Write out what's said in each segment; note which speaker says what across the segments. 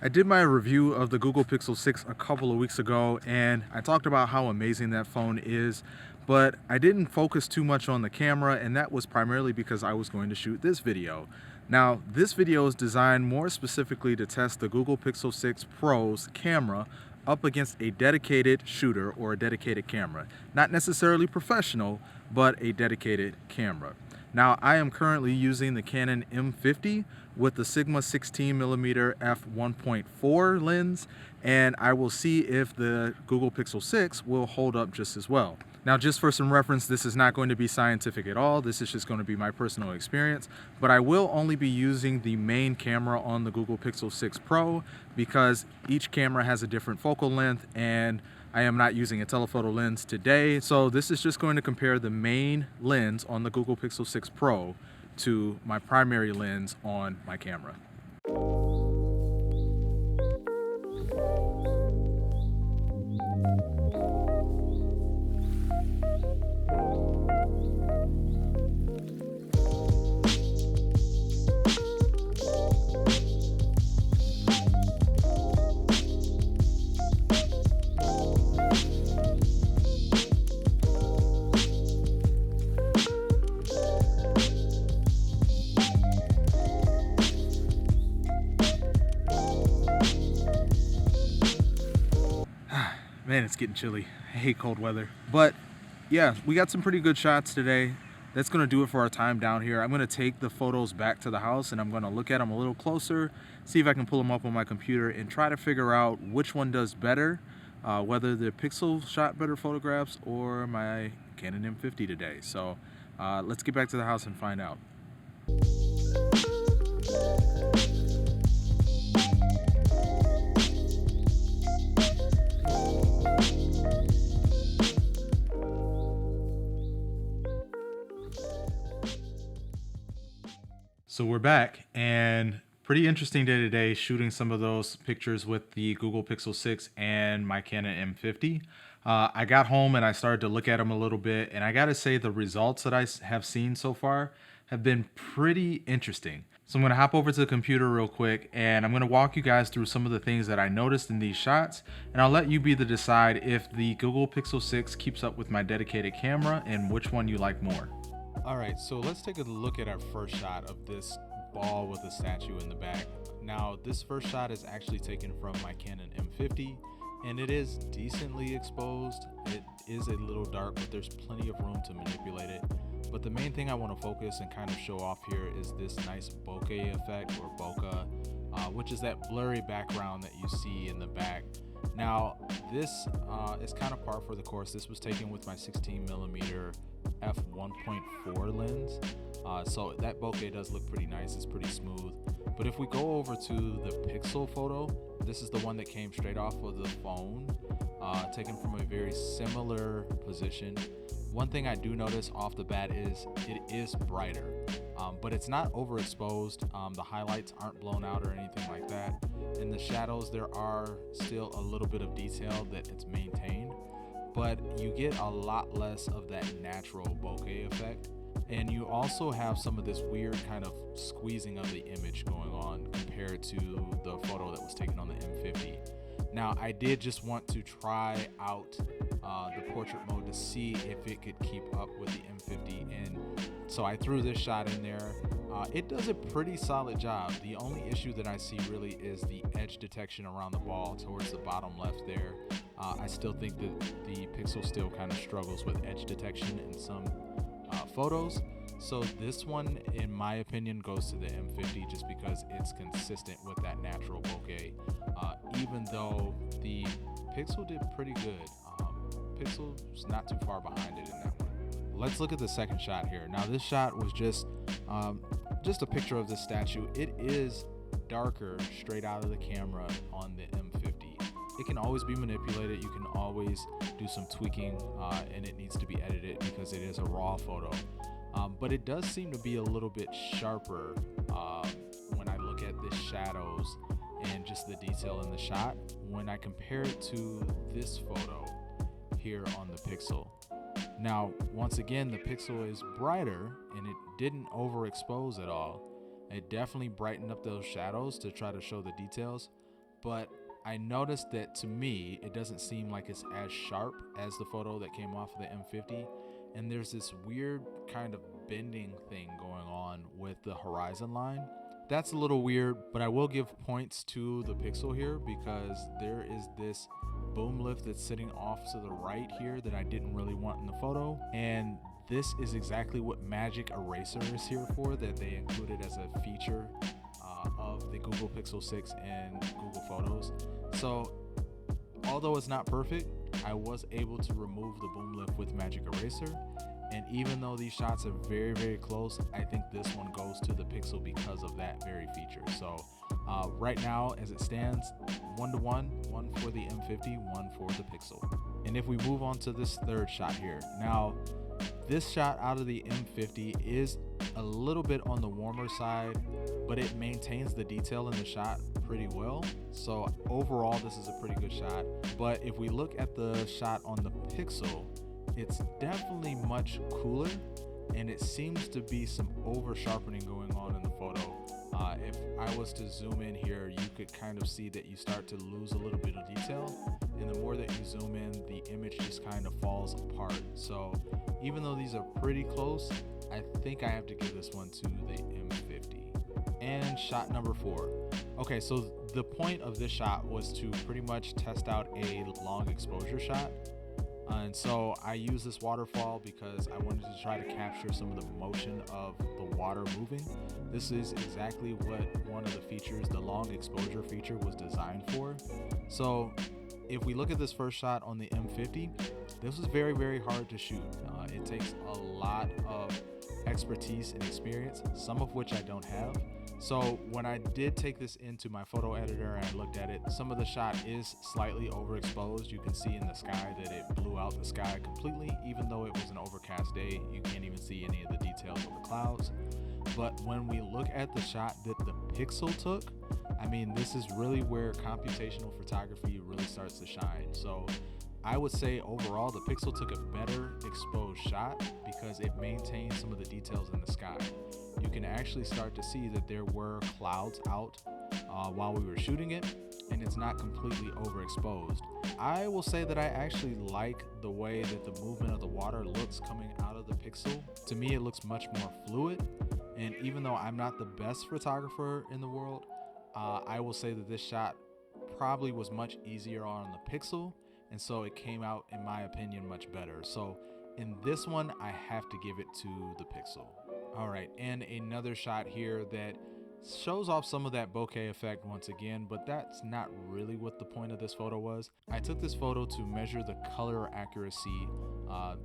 Speaker 1: I did my review of the Google Pixel 6 a couple of weeks ago, and I talked about how amazing that phone is, but I didn't focus too much on the camera, and that was primarily because I was going to shoot this video. Now, this video is designed more specifically to test the Google Pixel 6 Pro's camera up against a dedicated shooter or a dedicated camera. Not necessarily professional, but a dedicated camera. Now, I am currently using the Canon M50 with the Sigma 16mm f1.4 lens, and I will see if the Google Pixel 6 will hold up just as well. Now, just for some reference, this is not going to be scientific at all. This is just going to be my personal experience, but I will only be using the main camera on the Google Pixel 6 Pro because each camera has a different focal length, and I am not using a telephoto lens today. So this is just going to compare the main lens on the Google Pixel 6 Pro to my primary lens on my camera. Man, it's getting chilly. I hate cold weather. But yeah, we got some pretty good shots today. That's gonna do it for our time down here. I'm gonna take the photos back to the house and I'm gonna look at them a little closer, see if I can pull them up on my computer and try to figure out which one does better, whether the Pixel shot better photographs or my Canon M50 today. So let's get back to the house and find out. So we're back, and pretty interesting day today shooting some of those pictures with the Google Pixel 6 and my Canon M50. I got home and I started to look at them a little bit, and I gotta say the results that I have seen so far have been pretty interesting. So I'm gonna hop over to the computer real quick and I'm gonna walk you guys through some of the things that I noticed in these shots, and I'll let you be the decide if the Google Pixel 6 keeps up with my dedicated camera and which one you like more. All right, so let's take a look at our first shot of this ball with a statue in the back. Now, this first shot is actually taken from my Canon M50, and it is decently exposed. It is a little dark, but there's plenty of room to manipulate it. But the main thing I want to focus and kind of show off here is this nice bokeh effect, or bokeh, which is that blurry background that you see in the back. Now, this is kind of par for the course. This was taken with my 16mm f1.4 lens, so that bokeh does look pretty nice. It's pretty smooth. But if we go over to the Pixel photo, this is the one that came straight off of the phone, taken from a very similar position. One thing I do notice off the bat is it is brighter, but it's not overexposed. The highlights aren't blown out or anything like that. In the shadows, there are still a little bit of detail that it's maintained, but you get a lot less of that natural bokeh effect. And you also have some of this weird kind of squeezing of the image going on compared to the photo that was taken on the M50. Now, I did just want to try out the portrait mode to see if it could keep up with the M50, and so I threw this shot in there. It does a pretty solid job. The only issue that I see really is the edge detection around the ball towards the bottom left there. I still think that the Pixel still kind of struggles with edge detection in some photos. So this one, in my opinion, goes to the M50 just because it's consistent with that natural bokeh, even though the Pixel did pretty good. Pixel's not too far behind it in that one. Let's look at the second shot here. Now, this shot was just a picture of the statue. It is darker straight out of the camera on the M50. It can always be manipulated. You can always do some tweaking, and it needs to be edited because it is a raw photo. But it does seem to be a little bit sharper when I look at the shadows and just the detail in the shot when I compare it to this photo here on the Pixel. Now, once again, the Pixel is brighter and it didn't overexpose at all. It definitely brightened up those shadows to try to show the details, but I noticed that to me, it doesn't seem like it's as sharp as the photo that came off of the M50. And there's this weird kind of bending thing going on with the horizon line. That's a little weird, but I will give points to the Pixel here because there is this boom lift that's sitting off to the right here that I didn't really want in the photo. And this is exactly what Magic Eraser is here for, that they included as a feature of the Google Pixel 6 and Google Photos. So although it's not perfect, I was able to remove the boom lift with Magic Eraser. And even though these shots are very, very close, I think this one goes to the Pixel because of that very feature. So right now, as it stands, 1-to-1, one for the M50, one for the Pixel. And if we move on to this third shot here, now this shot out of the M50 is a little bit on the warmer side, but it maintains the detail in the shot pretty well. So overall, this is a pretty good shot. But if we look at the shot on the Pixel, it's definitely much cooler, and it seems to be some over sharpening going on in the photo. If I was to zoom in here, you could kind of see that you start to lose a little bit of detail, and the more that you zoom in, the image just kind of falls apart. So even though these are pretty close, I think I have to give this one to the M50. And shot number 4. Okay, so the point of this shot was to pretty much test out a long exposure shot. And so I use this waterfall because I wanted to try to capture some of the motion of the water moving. This is exactly what one of the features, the long exposure feature, was designed for. So if we look at this first shot on the M50, this was very, very hard to shoot. It takes a lot of expertise and experience, some of which I don't have. So when I did take this into my photo editor and I looked at it, some of the shot is slightly overexposed. You can see in the sky that it blew out the sky completely. Even though it was an overcast day, you can't even see any of the details of the clouds. But when we look at the shot that the Pixel took, I mean, this is really where computational photography really starts to shine. So I would say overall, the Pixel took a better exposed shot because it maintained some of the details in the sky. You can actually start to see that there were clouds out while we were shooting it, and it's not completely overexposed. I will say that I actually like the way that the movement of the water looks coming out of the Pixel. To me, it looks much more fluid, and even though I'm not the best photographer in the world, I will say that this shot probably was much easier on the Pixel, and so it came out, in my opinion, much better. So in this one, I have to give it to the Pixel. All right, and another shot here that shows off some of that bokeh effect once again, but that's not really what the point of this photo was. I took this photo to measure the color accuracy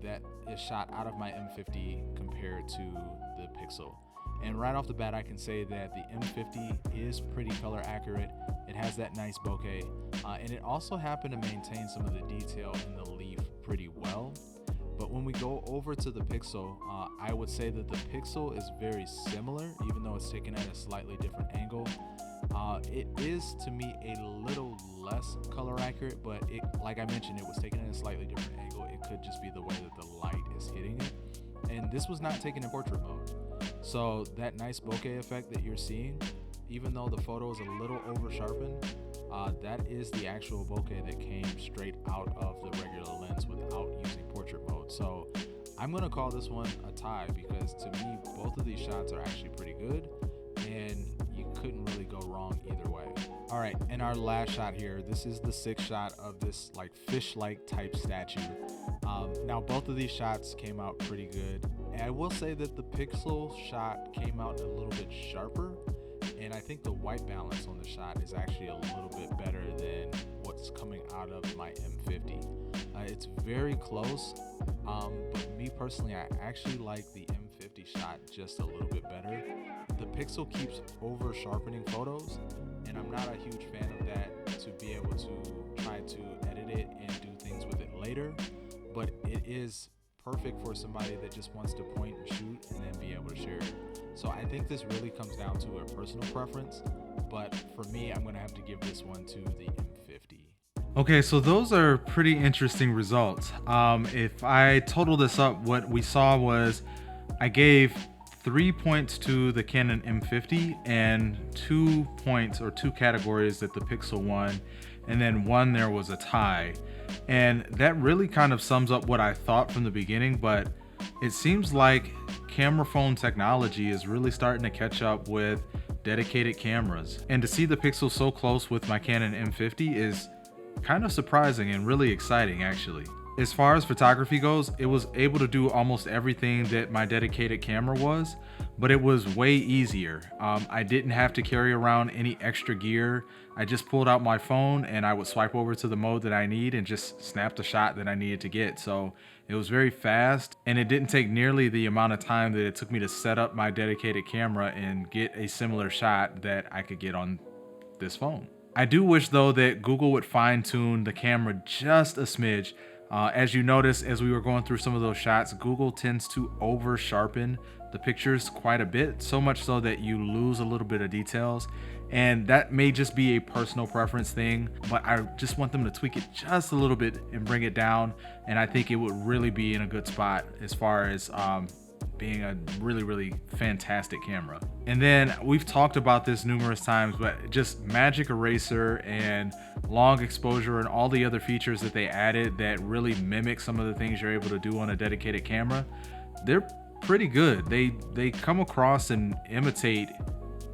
Speaker 1: that is shot out of my M50 compared to the Pixel. And right off the bat, I can say that the M50 is pretty color accurate. It has that nice bokeh, and it also happened to maintain some of the detail in the leaf pretty well. But when we go over to the Pixel, I would say that the Pixel is very similar, even though it's taken at a slightly different angle. It is, to me, a little less color accurate, but it, like I mentioned, it was taken at a slightly different angle. It could just be the way that the light is hitting it. And this was not taken in portrait mode. So that nice bokeh effect that you're seeing, even though the photo is a little over sharpened, that is the actual bokeh that came straight out of the regular lens without using portrait mode. So I'm gonna call this one a tie because to me, both of these shots are actually pretty good and you couldn't really go wrong either way. All right, and our last shot here, this is the 6th shot of this like fish-like type statue. Now both of these shots came out pretty good. And I will say that the Pixel shot came out a little bit sharper, and I think the white balance on the shot is actually a little bit better than what's coming out of my M50. It's very close, but me personally, I actually like the M50 shot just a little bit better. The Pixel keeps over sharpening photos, and I'm not a huge fan of that, to be able to try to edit it and do things with it later, but it is perfect for somebody that just wants to point and shoot and then be able to share it. So I think this really comes down to a personal preference, but for me, I'm gonna have to give this one to the M50. Okay, so those are pretty interesting results. If I total this up, what we saw was I gave 3 points to the Canon M50 and 2 points or 2 categories that the Pixel won, and then one there was a tie. And that really kind of sums up what I thought from the beginning, but it seems like camera phone technology is really starting to catch up with dedicated cameras. And to see the Pixel so close with my Canon M50 is kind of surprising and really exciting actually. As far as photography goes, it was able to do almost everything that my dedicated camera was, but it was way easier. I didn't have to carry around any extra gear. I just pulled out my phone and I would swipe over to the mode that I need and just snap the shot that I needed to get. So it was very fast, and it didn't take nearly the amount of time that it took me to set up my dedicated camera and get a similar shot that I could get on this phone. I do wish though that Google would fine tune the camera just a smidge. As you notice, as we were going through some of those shots, Google tends to over sharpen the pictures quite a bit, so much so that you lose a little bit of details. And that may just be a personal preference thing, but I just want them to tweak it just a little bit and bring it down. And I think it would really be in a good spot as far as being a really fantastic camera. And then we've talked about this numerous times, but just magic eraser and long exposure and all the other features that they added that really mimic some of the things you're able to do on a dedicated camera, they're pretty good. They come across and imitate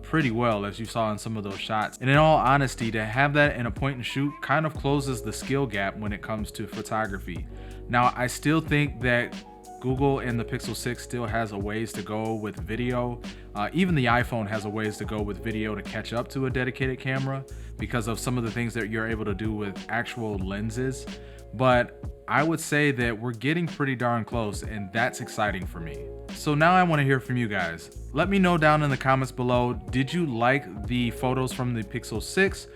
Speaker 1: pretty well, as you saw in some of those shots. And in all honesty, to have that in a point and shoot kind of closes the skill gap when it comes to photography. Now, I still think that Google and the Pixel 6 still has a ways to go with video. Even the iPhone has a ways to go with video to catch up to a dedicated camera because of some of the things that you're able to do with actual lenses. But I would say that we're getting pretty darn close, and that's exciting for me. So now I want to hear from you guys. Let me know down in the comments below, did you like the photos from the Pixel 6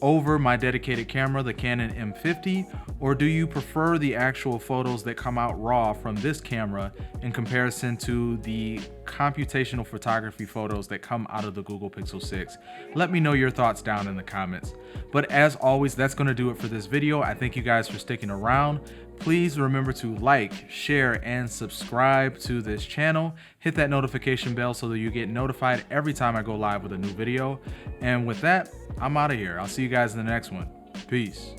Speaker 1: over my dedicated camera, the Canon M50, or do you prefer the actual photos that come out raw from this camera in comparison to the computational photography photos that come out of the Google Pixel 6? Let me know your thoughts down in the comments. But as always, that's going to do it for this video. I thank you guys for sticking around. Please remember to like, share, and subscribe to this channel. Hit that notification bell so that you get notified every time I go live with a new video. And with that, I'm out of here. I'll see you guys in the next one. Peace.